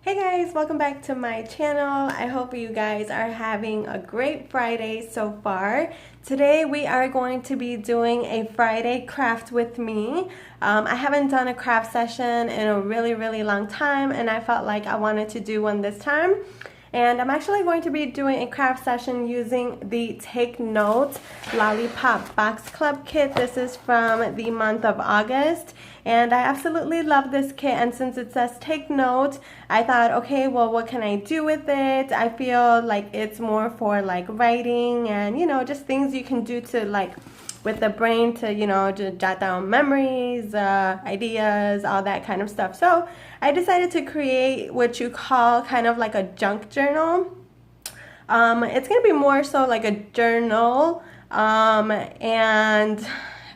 Hey guys, welcome back to my channel. I hope you guys are having a great Friday so far. Today we are going to be doing a Friday craft with me. I haven't done a craft session in a really long time, and I felt like I wanted to do one this time. And I'm actually going to be doing a craft session using the Take Note Lollipop Box Club kit. This is from the month of August, and I absolutely love this kit. And since it says Take Note, I thought, okay, well, what can I do with it? I feel like it's more for like writing and, you know, just things you can do to like with the brain to, you know, just jot down memories, ideas, all that kind of stuff. So I decided to create what you call kind of like a junk journal. It's going to be more so like a journal, and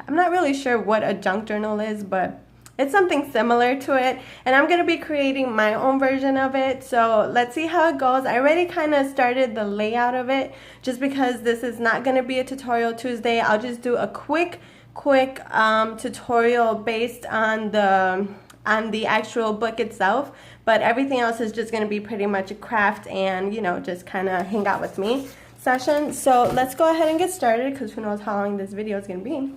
I'm not really sure what a junk journal is, but it's something similar to it, and I'm going to be creating my own version of it. So let's see how it goes. I already kind of started the layout of it, just because this is not going to be a tutorial Tuesday. I'll just do a quick tutorial based on the actual book itself, but everything else is just going to be pretty much a craft and, you know, just kind of hang out with me session. So let's go ahead and get started, because who knows how long this video is going to be.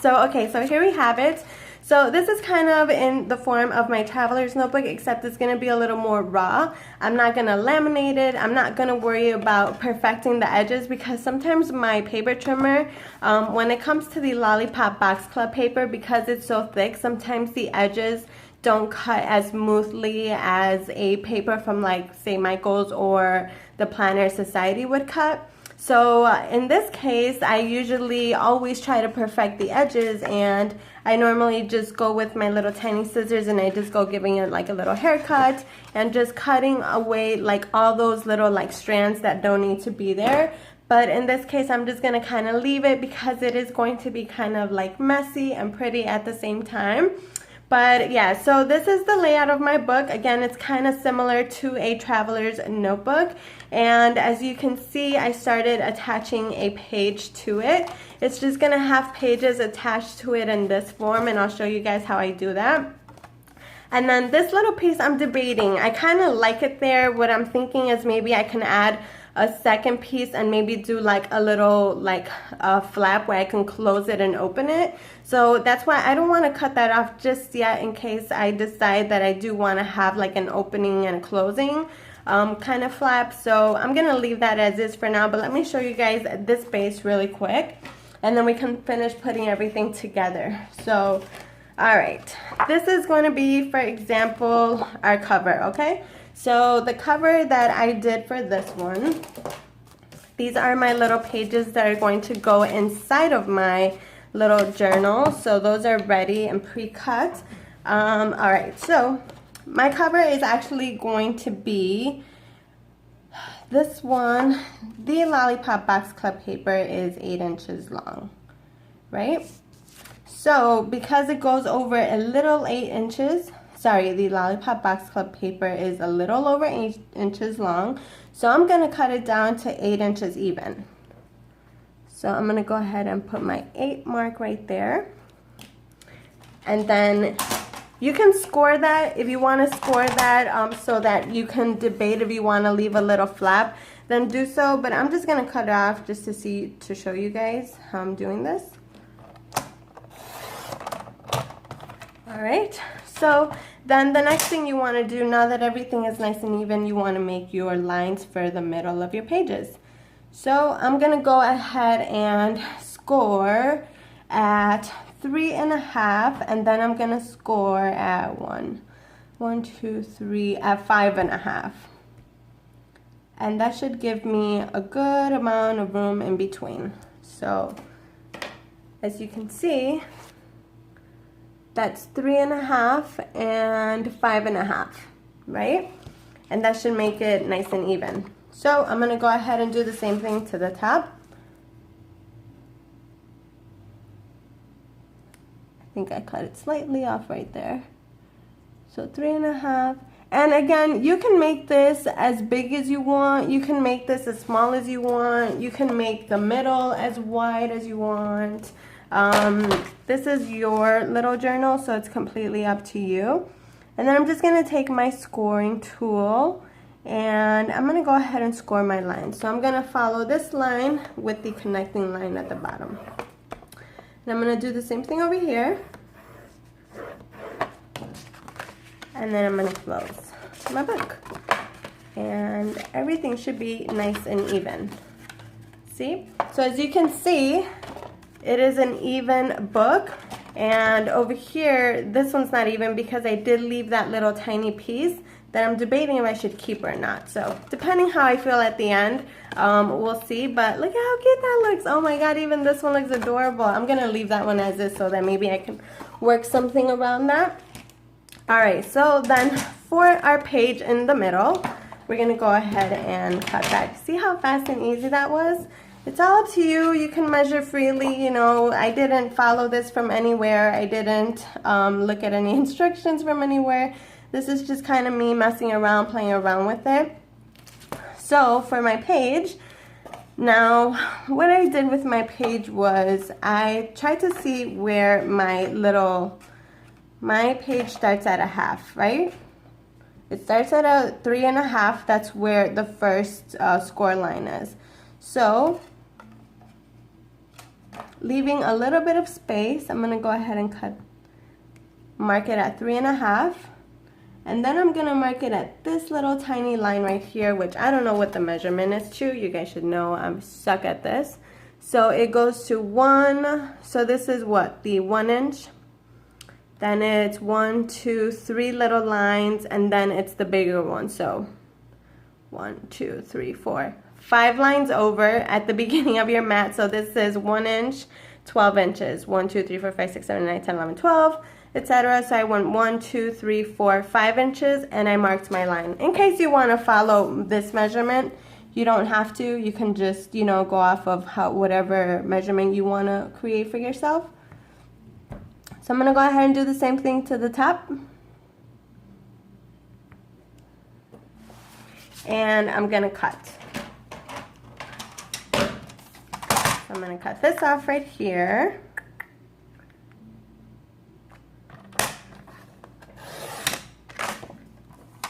So here we have it. So this is kind of in the form of my traveler's notebook, except it's going to be a little more raw. I'm not going to laminate it. I'm not going to worry about perfecting the edges, because sometimes my paper trimmer, when it comes to the Lollipop Box Club paper, because it's so thick, sometimes the edges don't cut as smoothly as a paper from, like, say, Michael's or the Planner Society would cut. So in this case, I usually always try to perfect the edges, and I normally just go with my little tiny scissors and I just go giving it like a little haircut and just cutting away like all those little like strands that don't need to be there. But in this case, I'm just going to kind of leave it, because it is going to be kind of like messy and pretty at the same time. But yeah, so this is the layout of my book. Again, it's kind of similar to a traveler's notebook. And as you can see, I started attaching a page to it. It's just going to have pages attached to it in this form, and I'll show you guys how I do that. And then this little piece, I'm debating. I kind of like it there. What I'm thinking is maybe I can add a second piece and maybe do like a little like a flap where I can close it and open it. So that's why I don't want to cut that off just yet, in case I decide that I do want to have like an opening and a closing kind of flap. So I'm gonna leave that as is for now, but let me show you guys this base really quick, and then we can finish putting everything together. So alright, this is going to be, for example, our cover, okay? So the cover that I did for this one, these are my little pages that are going to go inside of my little journal. So those are ready and pre-cut. Alright, so my cover is actually going to be this one. The Lollipop Box Club paper is 8 inches long, right? So because it goes over a little 8 inches, sorry, the Lollipop Box Club paper is a little over 8 inches long, so I'm going to cut it down to 8 inches even. So I'm going to go ahead and put my 8 mark right there. And then you can score that if you want to score that, so that you can debate if you want to leave a little flap, then do so. But I'm just going to cut it off just to show you guys how I'm doing this. Alright, so then the next thing you want to do, now that everything is nice and even, you want to make your lines for the middle of your pages. So I'm going to go ahead and score at 3.5, and then I'm going to score at 5.5. And that should give me a good amount of room in between. So as you can see, that's 3.5 and 5.5, right? And that should make it nice and even. So I'm going to go ahead and do the same thing to the top. I think I cut it slightly off right there. So 3.5. And again, you can make this as big as you want. You can make this as small as you want. You can make the middle as wide as you want. This is your little journal, so it's completely up to you. And then I'm just going to take my scoring tool and I'm going to go ahead and score my line. So I'm going to follow this line with the connecting line at the bottom. And I'm going to do the same thing over here. And then I'm going to close my book. And everything should be nice and even. See? So as you can see, it is an even book. And over here, this one's not even because I did leave that little tiny piece that I'm debating if I should keep or not. So depending how I feel at the end, we'll see. But look at how cute that looks. Oh my god, even this one looks adorable. I'm going to leave that one as is so that maybe I can work something around that. Alright, so then for our page in the middle, we're going to go ahead and cut that. See how fast and easy that was? It's all up to you. You can measure freely, you know. I didn't follow this from anywhere. I didn't look at any instructions from anywhere. This is just kind of me messing around, playing around with it. So for my page, now what I did with my page was I tried to see where my page starts at a half, right? It starts at a 3.5. That's where the first score line is. So leaving a little bit of space, I'm going to go ahead and mark it at 3.5. And then I'm going to mark it at this little tiny line right here, which I don't know what the measurement is to. You guys should know I'm stuck at this. So it goes to 1. So this is what? The 1 inch. Then it's 1, 2, 3 little lines. And then it's the bigger one. So 1, 2, 3, 4. 5 lines over at the beginning of your mat. So this is 1 inch, 12 inches. 1, 2, 3, 4, 5, 6, 7, 8, 9, 10, 11, 12, etc. So I went 1, 2, 3, 4, 5 inches, and I marked my line. In case you want to follow this measurement, you don't have to. You can just, you know, go off of whatever measurement you want to create for yourself. So I'm going to go ahead and do the same thing to the top. And I'm going to cut. I'm going to cut this off right here.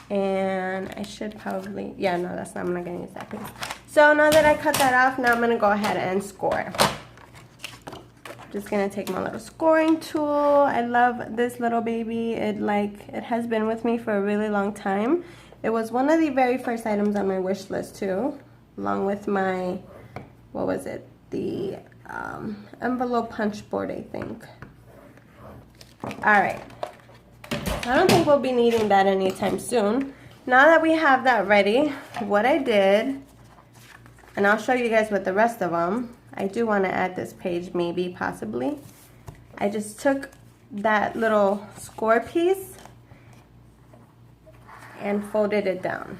And I should probably, yeah, no, that's not, I'm not going to use that piece. So now that I cut that off, now I'm going to go ahead and score. Just going to take my little scoring tool. I love this little baby. It has been with me for a really long time. It was one of the very first items on my wish list too, along with my, what was it? The envelope punch board, I think. Alright, I don't think we'll be needing that anytime soon. Now that we have that ready, what I did, and I'll show you guys with the rest of them. I do want to add this page, maybe, possibly. I just took that little score piece and folded it down,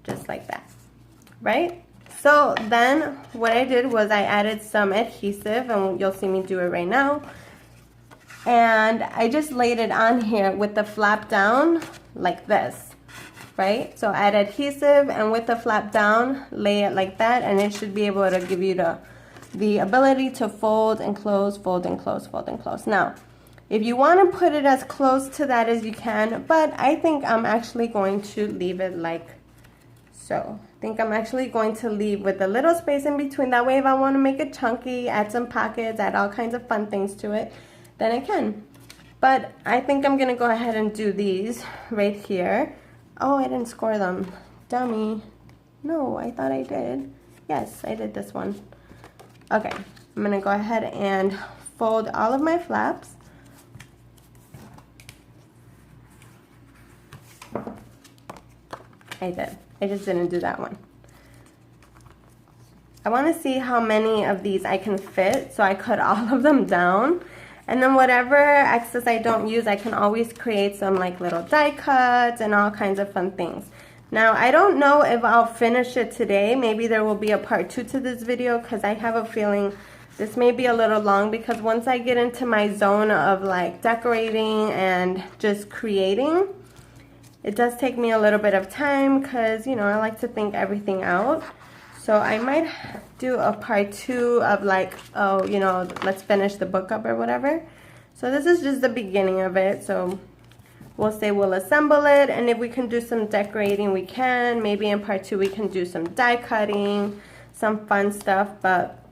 just like that, right? So then what I did was I added some adhesive, and you'll see me do it right now. And I just laid it on here with the flap down like this, right? So add adhesive, and with the flap down, lay it like that, and it should be able to give you the ability to fold and close, fold and close, fold and close. Now, if you want to put it as close to that as you can, but I think I'm actually going to leave it like so. I think I'm actually going to leave with a little space in between. That way if I want to make it chunky, add some pockets, add all kinds of fun things to it, then I can. But I think I'm going to go ahead and do these right here. Oh, I didn't score them. Dummy. No, I thought I did. Yes, I did this one. Okay, I'm going to go ahead and fold all of my flaps. I did. I just didn't do that one. I want to see how many of these I can fit, so I cut all of them down. And then whatever excess I don't use, I can always create some like little die cuts and all kinds of fun things. Now, I don't know if I'll finish it today. Maybe there will be a part 2 to this video, because I have a feeling this may be a little long, because once I get into my zone of like decorating and just creating, it does take me a little bit of time, because, you know, I like to think everything out. So I might do a part 2 of like, oh, you know, let's finish the book up or whatever. So this is just the beginning of it. So we'll say we'll assemble it, and if we can do some decorating, we can. Maybe in part 2 we can do some die cutting, some fun stuff. But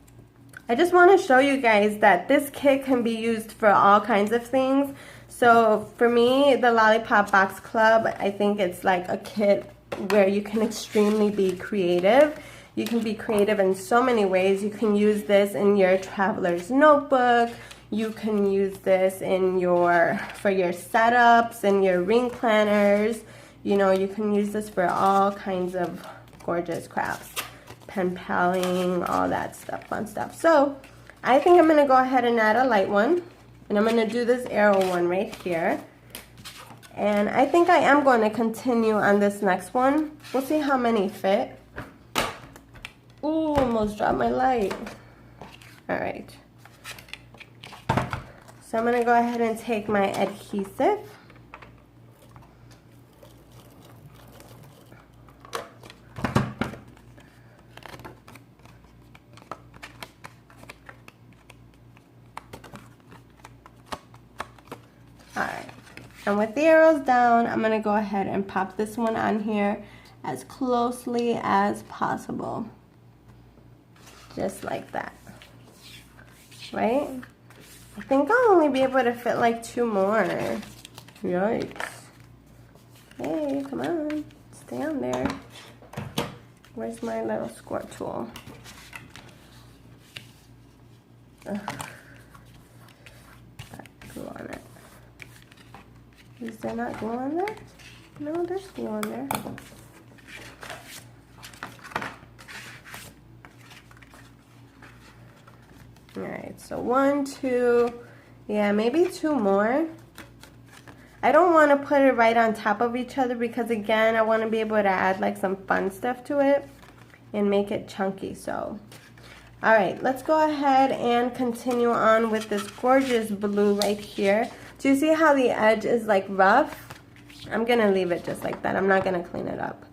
I just want to show you guys that this kit can be used for all kinds of things. So for me, the Lollipop Box Club, I think it's like a kit where you can extremely be creative. You can be creative in so many ways. You can use this in your traveler's notebook. You can use this in for your setups and your ring planners. You know, you can use this for all kinds of gorgeous crafts. Pen paling, all that stuff, fun stuff. So I think I'm gonna go ahead and add a light one. And I'm gonna do this arrow one right here. And I think I am going to continue on this next one. We'll see how many fit. Ooh, almost dropped my light. All right. So I'm gonna go ahead and take my adhesive. Alright, and with the arrows down, I'm gonna go ahead and pop this one on here as closely as possible. Just like that. Right? I think I'll only be able to fit like 2 more. Yikes. Hey, come on. Stay on there. Where's my little squirt tool? Ugh. Got glue on it. Is there not glue on there? No, there's glue on there. Alright, so 1, 2, yeah, maybe 2 more. I don't want to put it right on top of each other because, again, I want to be able to add like some fun stuff to it and make it chunky. So, alright, let's go ahead and continue on with this gorgeous blue right here. Do you see how the edge is like rough? I'm going to leave it just like that. I'm not going to clean it up.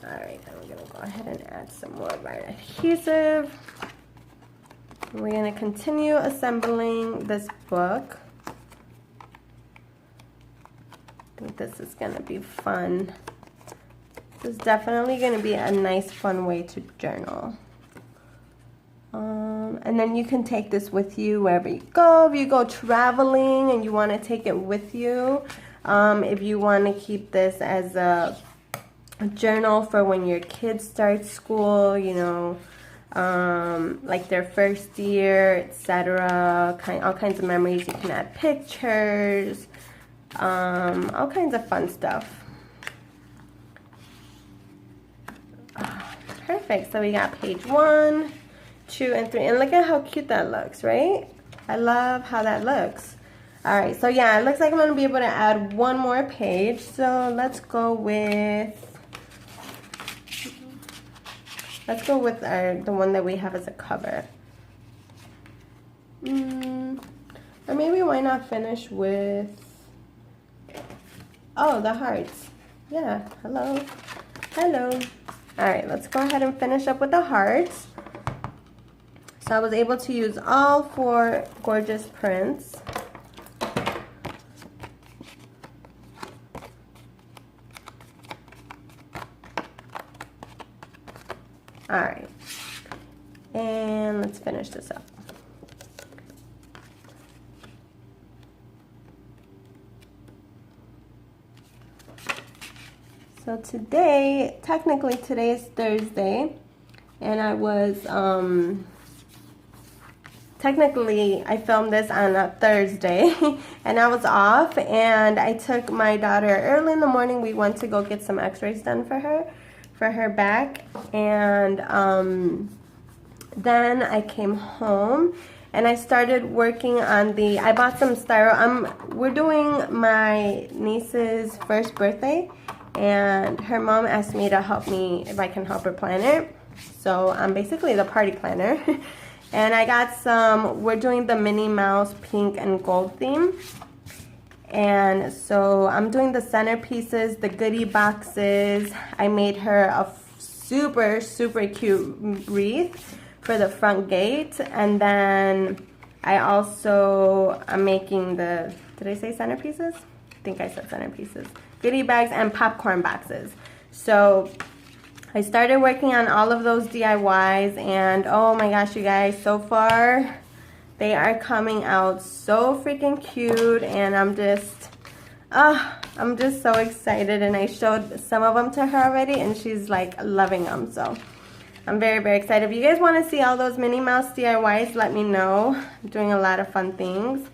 Alright, I'm going to go ahead and add some more of our adhesive. We're going to continue assembling this book. I think this is going to be fun. This is definitely going to be a nice, fun way to journal. And then you can take this with you wherever you go. If you go traveling and you want to take it with you. If you want to keep this as a journal for when your kids start school, you know, like their first year, etc. All kinds of memories. You can add pictures, all kinds of fun stuff. Perfect. So we got page 1, 2, and 3, and look at how cute that looks, right? I love how that looks. All right, so yeah, it looks like I'm gonna be able to add 1 more page. So let's go with. Let's go with the one that we have as a cover. Or maybe why not finish with, oh, the hearts. Yeah, hello. Hello. All right, let's go ahead and finish up with the hearts. So I was able to use all 4 gorgeous prints. Alright, and let's finish this up. So today, technically today is Thursday, and I was, technically I filmed this on a Thursday, and I was off, and I took my daughter early in the morning. We went to go get some x-rays done for her back, and then I came home and I started working on I bought some styro. We're doing my niece's first birthday, and her mom asked me to help me if I can help her plan it. So I'm basically the party planner. And I got we're doing the Minnie Mouse pink and gold theme. And so I'm doing the centerpieces, the goodie boxes. I made her a super, super cute wreath for the front gate. And then I'm making did I say centerpieces? think I said centerpieces. Goodie bags and popcorn boxes. So I started working on all of those DIYs, and oh my gosh, you guys, so far they are coming out so freaking cute, and I'm just so excited. And I showed some of them to her already, and she's like loving them. So I'm very, very excited. If you guys want to see all those Minnie Mouse DIYs, let me know. I'm doing a lot of fun things.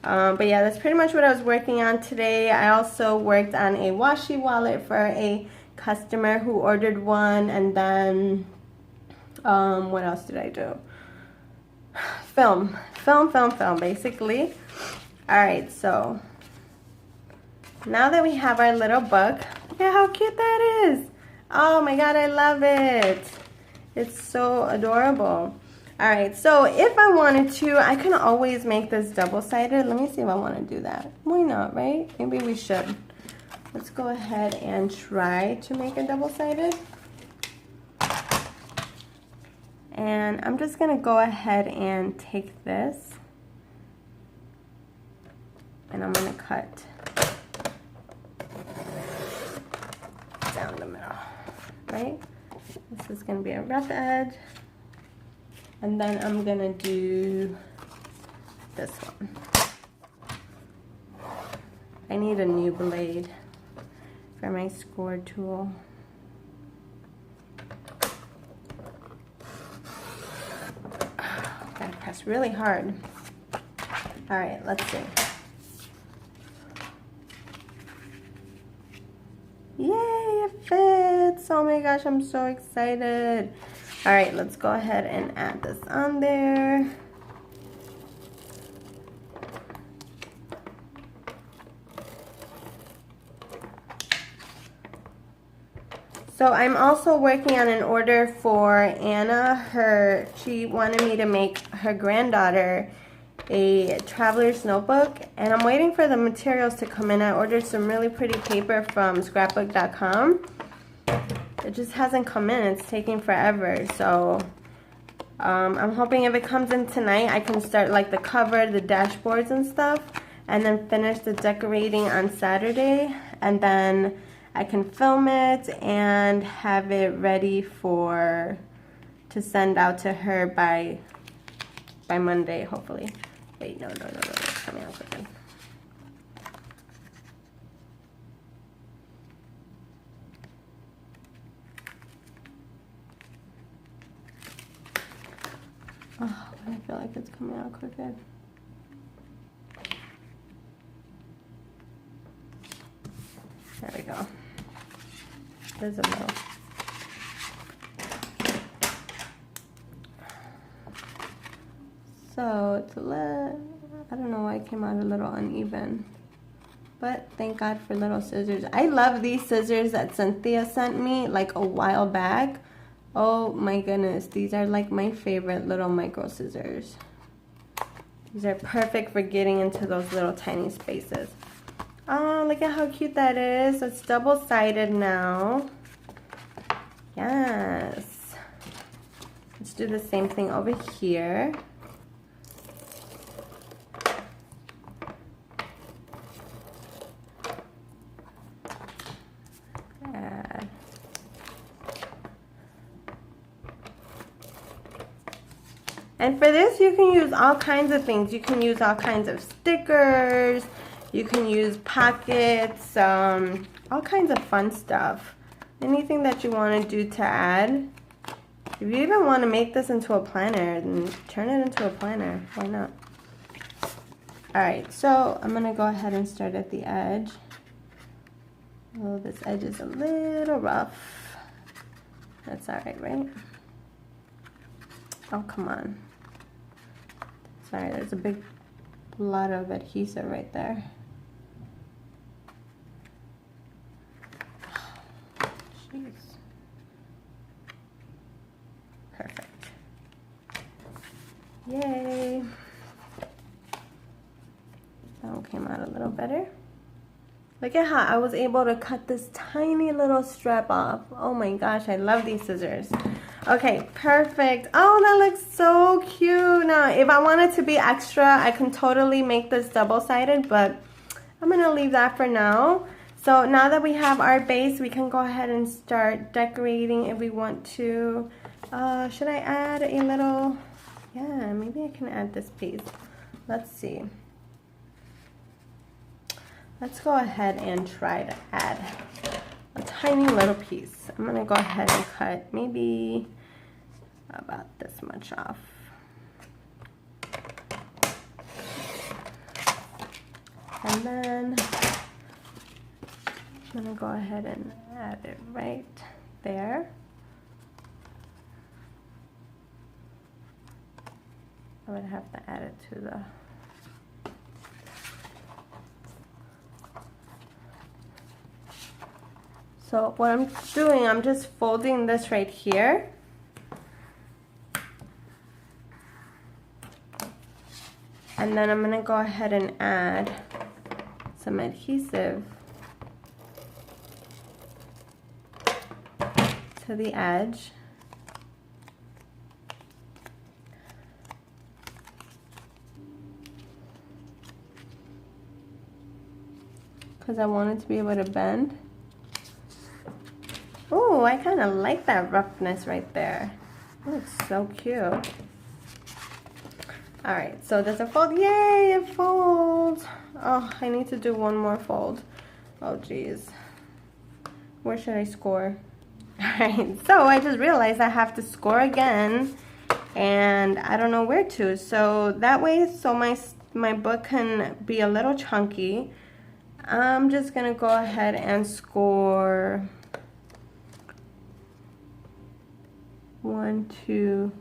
But yeah, that's pretty much what I was working on today. I also worked on a washi wallet for a customer who ordered one, and then what else did I do? Film basically. All right, so now that we have our little book, look at how cute that is. Oh my god, I love it. It's so adorable. All right, so if I wanted to, I can always make this double-sided. Let me see if I want to do that. Why not, right? Maybe we should. Let's go ahead and try to make it double-sided. And I'm just going to go ahead and take this, and I'm going to cut down the middle, right? This is going to be a rough edge, and then I'm going to do this one. I need a new blade for my score tool. Gotta press really hard. All right, let's see. Yay, it fits. Oh my gosh, I'm so excited. All right, let's go ahead and add this on there. So I'm also working on an order for Anna. She wanted me to make her granddaughter a traveler's notebook, and I'm waiting for the materials to come in. I ordered some really pretty paper from scrapbook.com. It just hasn't come in. It's taking forever. So I'm hoping if it comes in tonight, I can start like the cover, the dashboards and stuff, and then finish the decorating on Saturday, and then I can film it and have it ready to send out to her by Monday, hopefully. Wait, no, it's coming out quickly. Oh, I feel like it's coming out crooked. There we go. There's a little. So it's I don't know why it came out a little uneven. But thank God for little scissors. I love these scissors that Cynthia sent me like a while back. Oh my goodness, these are like my favorite little micro scissors. These are perfect for getting into those little tiny spaces. Oh, look at how cute that is. It's double-sided now. Yes. Let's do the same thing over here. And for this, you can use all kinds of things. You can use all kinds of stickers. You can use pockets, all kinds of fun stuff. Anything that you want to do to add. If you even want to make this into a planner, then turn it into a planner. Why not? Alright, so I'm going to go ahead and start at the edge. Oh, this edge is a little rough. That's alright, right? Oh, come on. Sorry, there's a big lot of adhesive right there. Jeez. Perfect. Yay. That one came out a little better. Look at how I was able to cut this tiny little strap off. Oh my gosh, I love these scissors. Okay, perfect. Oh, that looks so cute. Now, if I wanted to be extra, I can totally make this double-sided, but I'm gonna leave that for now. So now that we have our base, we can go ahead and start decorating if we want to. Should I add a little, yeah, maybe I can add this piece. Let's see. Let's go ahead and try to add a tiny little piece. I'm gonna go ahead and cut maybe about this much off. And then I'm gonna go ahead and add it right there. I would have to add it to the So what I'm doing, I'm just folding this right here. And then I'm gonna go ahead and add some adhesive to the edge. Because I want it to be able to bend. Oh, I kind of like that roughness right there. It looks so cute. Alright, so does it fold? Yay, it folds. Oh, I need to do one more fold. Oh, geez. Where should I score? Alright, so I just realized I have to score again. And I don't know where to. So that way, so my book can be a little chunky. I'm just going to go ahead and score 1, 2,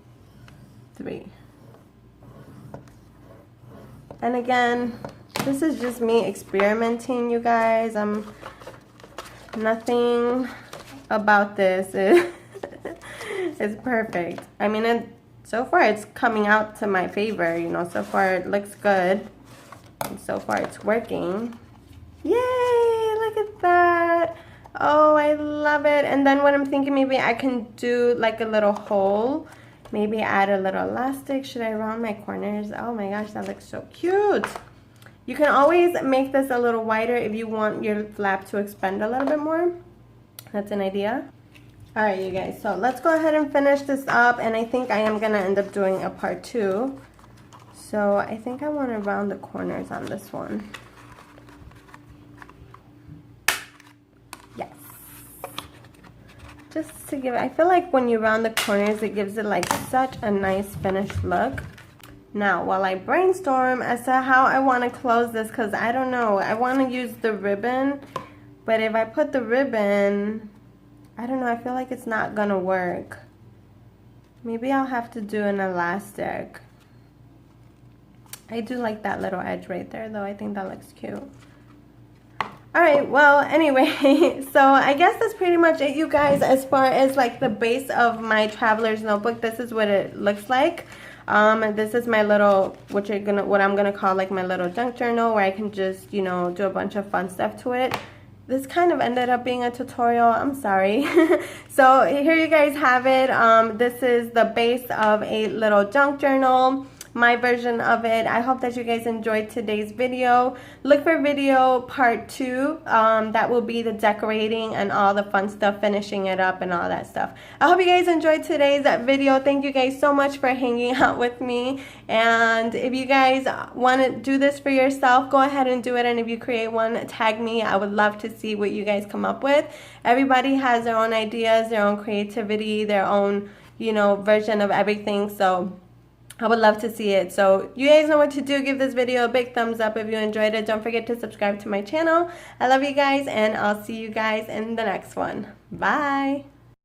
3. And again, this is just me experimenting, you guys. Nothing about this is perfect. I mean, so far it's coming out to my favor, you know. So far it looks good. And so far it's working. Yay, look at that. Oh, I love it. And then what I'm thinking, maybe I can do like a little hole. Maybe add a little elastic. Should I round my corners? Oh my gosh, that looks so cute. You can always make this a little wider if you want your flap to expand a little bit more. That's an idea. Alright, you guys, so let's go ahead and finish this up. And I think I am going to end up doing a part 2. So I think I want to round the corners on this one. Just to give it, I feel like when you round the corners, it gives it like such a nice finished look. Now, while I brainstorm as to how I want to close this, because I don't know, I want to use the ribbon, but if I put the ribbon, I don't know, I feel like it's not going to work. Maybe I'll have to do an elastic. I do like that little edge right there, though. I think that looks cute. Alright, well, anyway, so I guess that's pretty much it, you guys, as far as like the base of my traveler's notebook. This is what it looks like. This is my little, what I'm gonna call like my little junk journal, where I can just, you know, do a bunch of fun stuff to it. This kind of ended up being a tutorial. I'm sorry. So here you guys have it. This is the base of a little junk journal. My version of it. I hope that you guys enjoyed today's video. Look for video part 2. That will be the decorating and all the fun stuff, finishing it up and all that stuff. I hope you guys enjoyed today's video. Thank you guys so much for hanging out with me. And if you guys want to do this for yourself, go ahead and do it. And if you create one, tag me. I would love to see what you guys come up with. Everybody has their own ideas, their own creativity, their own, you know, version of everything. So I would love to see it. So you guys know what to do. Give this video a big thumbs up if you enjoyed it. Don't forget to subscribe to my channel. I love you guys, and I'll see you guys in the next one. Bye.